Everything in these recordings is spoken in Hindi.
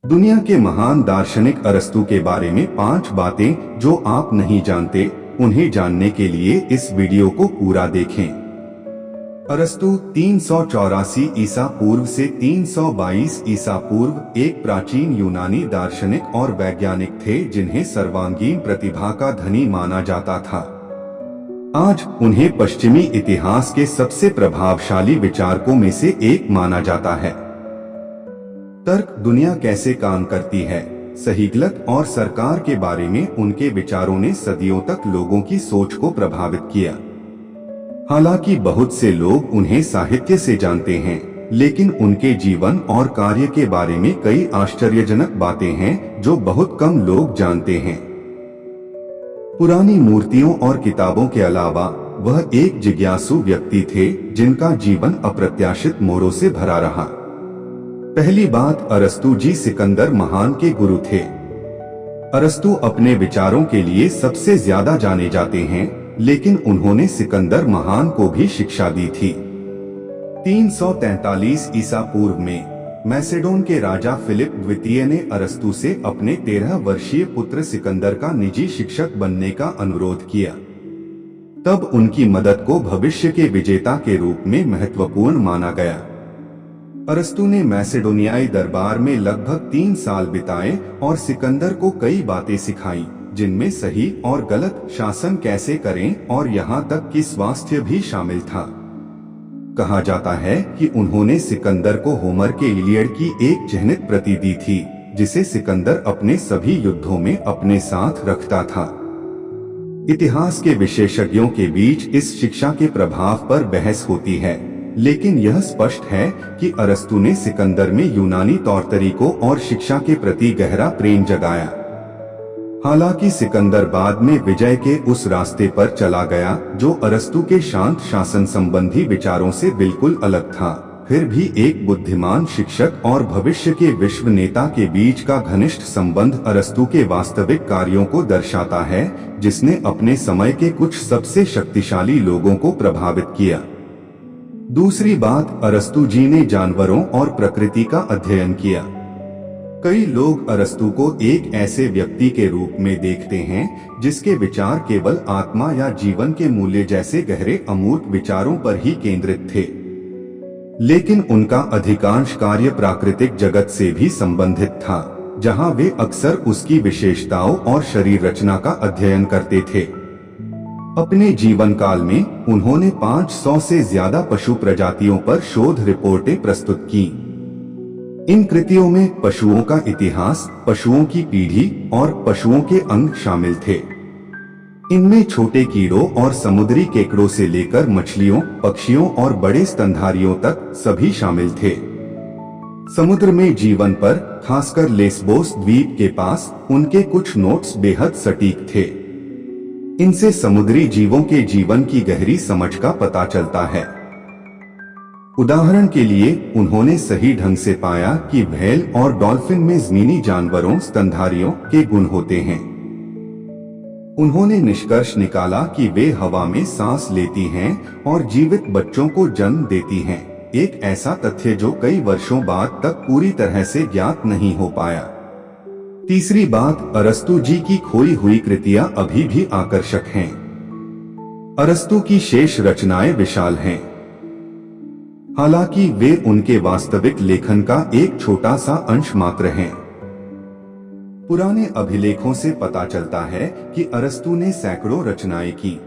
दुनिया के महान दार्शनिक अरस्तू के बारे में 5 बातें जो आप नहीं जानते, उन्हें जानने के लिए इस वीडियो को पूरा देखें। अरस्तू 384 ईसा पूर्व से 322 ईसा पूर्व एक प्राचीन यूनानी दार्शनिक और वैज्ञानिक थे जिन्हें सर्वांगीण प्रतिभा का धनी माना जाता था। आज उन्हें पश्चिमी इतिहास के सबसे प्रभावशाली विचारकों में से एक माना जाता है। तर्क दुनिया कैसे काम करती है, सही गलत और सरकार के बारे में उनके विचारों ने सदियों तक लोगों की सोच को प्रभावित किया। हालांकि बहुत से लोग उन्हें साहित्य से जानते हैं, लेकिन उनके जीवन और कार्य के बारे में कई आश्चर्यजनक बातें हैं जो बहुत कम लोग जानते हैं। पुरानी मूर्तियों और किताबों के अलावा वह एक जिज्ञासु व्यक्ति थे जिनका जीवन अप्रत्याशित मोड़ों से भरा रहा। पहली बात, अरस्तू जी सिकंदर महान के गुरु थे। अरस्तू अपने विचारों के लिए सबसे ज्यादा जाने जाते हैं, लेकिन उन्होंने सिकंदर महान को भी शिक्षा दी थी। 343 ईसा पूर्व में मैसेडोन के राजा फिलिप द्वितीय ने अरस्तू से अपने 13 वर्षीय पुत्र सिकंदर का निजी शिक्षक बनने का अनुरोध किया। तब उनकी मदद को भविष्य के विजेता के रूप में महत्वपूर्ण माना गया। अरस्तू ने मैसेडोनियाई दरबार में लगभग 3 साल बिताए और सिकंदर को कई बातें सिखाई, जिनमें सही और गलत शासन कैसे करें और यहाँ तक कि स्वास्थ्य भी शामिल था। कहा जाता है कि उन्होंने सिकंदर को होमर के इलियड की एक चिह्नित प्रति दी थी, जिसे सिकंदर अपने सभी युद्धों में अपने साथ रखता था। इतिहास के विशेषज्ञों के बीच इस शिक्षा के प्रभाव पर बहस होती है, लेकिन यह स्पष्ट है कि अरस्तू ने सिकंदर में यूनानी तौर तरीकों और शिक्षा के प्रति गहरा प्रेम जगाया। हालांकि सिकंदर बाद में विजय के उस रास्ते पर चला गया जो अरस्तू के शांत शासन संबंधी विचारों से बिल्कुल अलग था। फिर भी एक बुद्धिमान शिक्षक और भविष्य के विश्व नेता के बीच का घनिष्ठ संबंध अरस्तू के वास्तविक कार्यों को दर्शाता है, जिसने अपने समय के कुछ सबसे शक्तिशाली लोगों को प्रभावित किया। दूसरी बात, अरस्तू जी ने जानवरों और प्रकृति का अध्ययन किया। कई लोग अरस्तू को एक ऐसे व्यक्ति के रूप में देखते हैं जिसके विचार केवल आत्मा या जीवन के मूल्य जैसे गहरे अमूर्त विचारों पर ही केंद्रित थे, लेकिन उनका अधिकांश कार्य प्राकृतिक जगत से भी संबंधित था, जहां वे अक्सर उसकी विशेषताओं और शरीर रचना का अध्ययन करते थे। अपने जीवन काल में उन्होंने 500 से ज्यादा पशु प्रजातियों पर शोध रिपोर्टें प्रस्तुत की। इन कृतियों में पशुओं का इतिहास, पशुओं की पीढ़ी और पशुओं के अंग शामिल थे। इनमें छोटे कीड़ों और समुद्री केकड़ों से लेकर मछलियों, पक्षियों और बड़े स्तनधारियों तक सभी शामिल थे। समुद्र में जीवन पर, खासकर लेस्बोस द्वीप के पास, उनके कुछ नोट्स बेहद सटीक थे। इनसे समुद्री जीवों के जीवन की गहरी समझ का पता चलता है। उदाहरण के लिए, उन्होंने सही ढंग से पाया कि व्हेल और डॉल्फिन में जमीनी जानवरों, स्तनधारियों के गुण होते हैं। उन्होंने निष्कर्ष निकाला कि वे हवा में सांस लेती हैं और जीवित बच्चों को जन्म देती हैं, एक ऐसा तथ्य जो कई वर्षों बाद तक पूरी तरह से ज्ञात नहीं हो पाया। तीसरी बात, अरस्तू जी की खोई हुई कृतियां अभी भी आकर्षक हैं। अरस्तू की शेष रचनाएं विशाल हैं, हालांकि वे उनके वास्तविक लेखन का एक छोटा सा अंश मात्र हैं। पुराने अभिलेखों से पता चलता है कि अरस्तू ने सैकड़ों रचनाएं की।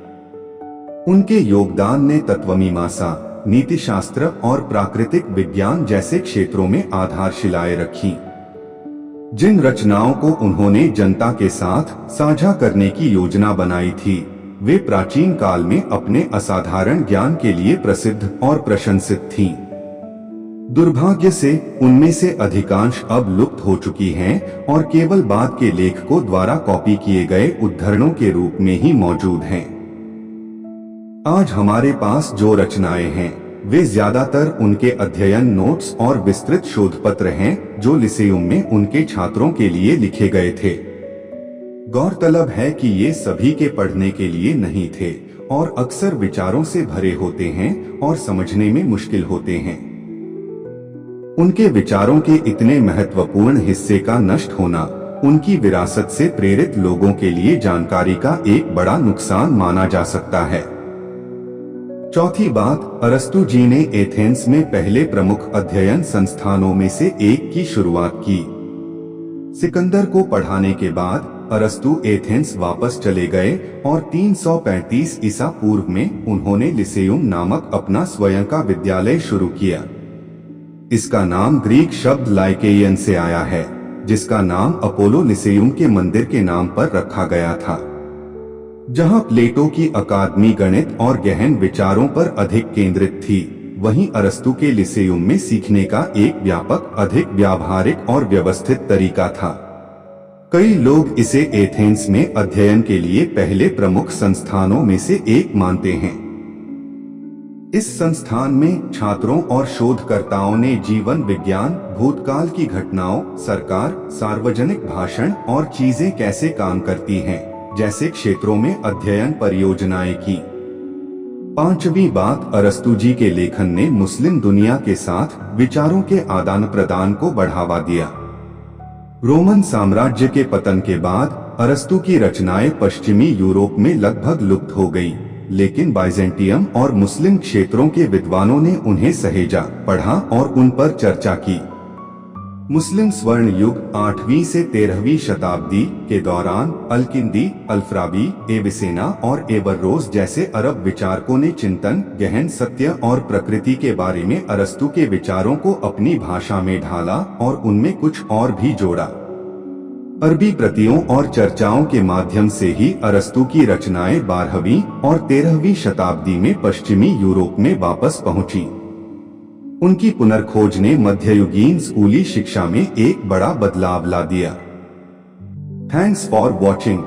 उनके योगदान ने तत्वमीमांसा, नीतिशास्त्र और प्राकृतिक विज्ञान जैसे क्षेत्रों में आधारशिलाएं रखी। जिन रचनाओं को उन्होंने जनता के साथ साझा करने की योजना बनाई थी, वे प्राचीन काल में अपने असाधारण ज्ञान के लिए प्रसिद्ध और प्रशंसित थीं। दुर्भाग्य से उनमें से अधिकांश अब लुप्त हो चुकी हैं और केवल बाद के लेखकों द्वारा कॉपी किए गए उद्धरणों के रूप में ही मौजूद हैं। आज हमारे पास जो रचनाएं हैं, वे ज्यादातर उनके अध्ययन नोट्स और विस्तृत शोध पत्र हैं जो लिसेयम में उनके छात्रों के लिए लिखे गए थे। गौरतलब है कि ये सभी के पढ़ने के लिए नहीं थे और अक्सर विचारों से भरे होते हैं और समझने में मुश्किल होते हैं। उनके विचारों के इतने महत्वपूर्ण हिस्से का नष्ट होना उनकी विरासत से प्रेरित लोगों के लिए जानकारी का एक बड़ा नुकसान माना जा सकता है। चौथी बात, अरस्तु जी ने एथेंस में पहले प्रमुख अध्ययन संस्थानों में से एक की शुरुआत की। सिकंदर को पढ़ाने के बाद अरस्तु एथेंस वापस चले गए और 335 ईसा पूर्व में उन्होंने लिसेयुम नामक अपना स्वयं का विद्यालय शुरू किया। इसका नाम ग्रीक शब्द लाइकेयन से आया है, जिसका नाम अपोलो लिसेयुम के मंदिर के नाम पर रखा गया था। जहां प्लेटो की अकादमी गणित और गहन विचारों पर अधिक केंद्रित थी, वहीं अरस्तु के लिसेयुम में सीखने का एक व्यापक, अधिक व्यावहारिक और व्यवस्थित तरीका था। कई लोग इसे एथेंस में अध्ययन के लिए पहले प्रमुख संस्थानों में से एक मानते हैं। इस संस्थान में छात्रों और शोधकर्ताओं ने जीवन विज्ञान, भूतकाल की घटनाओं, सरकार, सार्वजनिक भाषण और चीजें कैसे काम करती हैं जैसे क्षेत्रों में अध्ययन परियोजनाएं की। पांचवी बात, अरस्तु जी के लेखन ने मुस्लिम दुनिया के साथ विचारों के आदान प्रदान को बढ़ावा दिया। रोमन साम्राज्य के पतन के बाद अरस्तु की रचनाएं पश्चिमी यूरोप में लगभग लुप्त हो गईं, लेकिन बाइजेंटियम और मुस्लिम क्षेत्रों के विद्वानों ने उन्हें सहेजा, पढ़ा और उन पर चर्चा की। मुस्लिम स्वर्ण युग 8वीं से 13वीं शताब्दी के दौरान अल-किंदी, अल-फराबी, एविसेना और एवर्रोज जैसे अरब विचारकों ने चिंतन, गहन सत्य और प्रकृति के बारे में अरस्तु के विचारों को अपनी भाषा में ढाला और उनमें कुछ और भी जोड़ा। अरबी प्रतियों और चर्चाओं के माध्यम से ही अरस्तु की रचनाएं 12वीं और 13वीं शताब्दी में पश्चिमी यूरोप में वापस पहुंची। उनकी पुनर्खोज ने मध्ययुगीन स्कूली शिक्षा में एक बड़ा बदलाव ला दिया। Thanks for watching.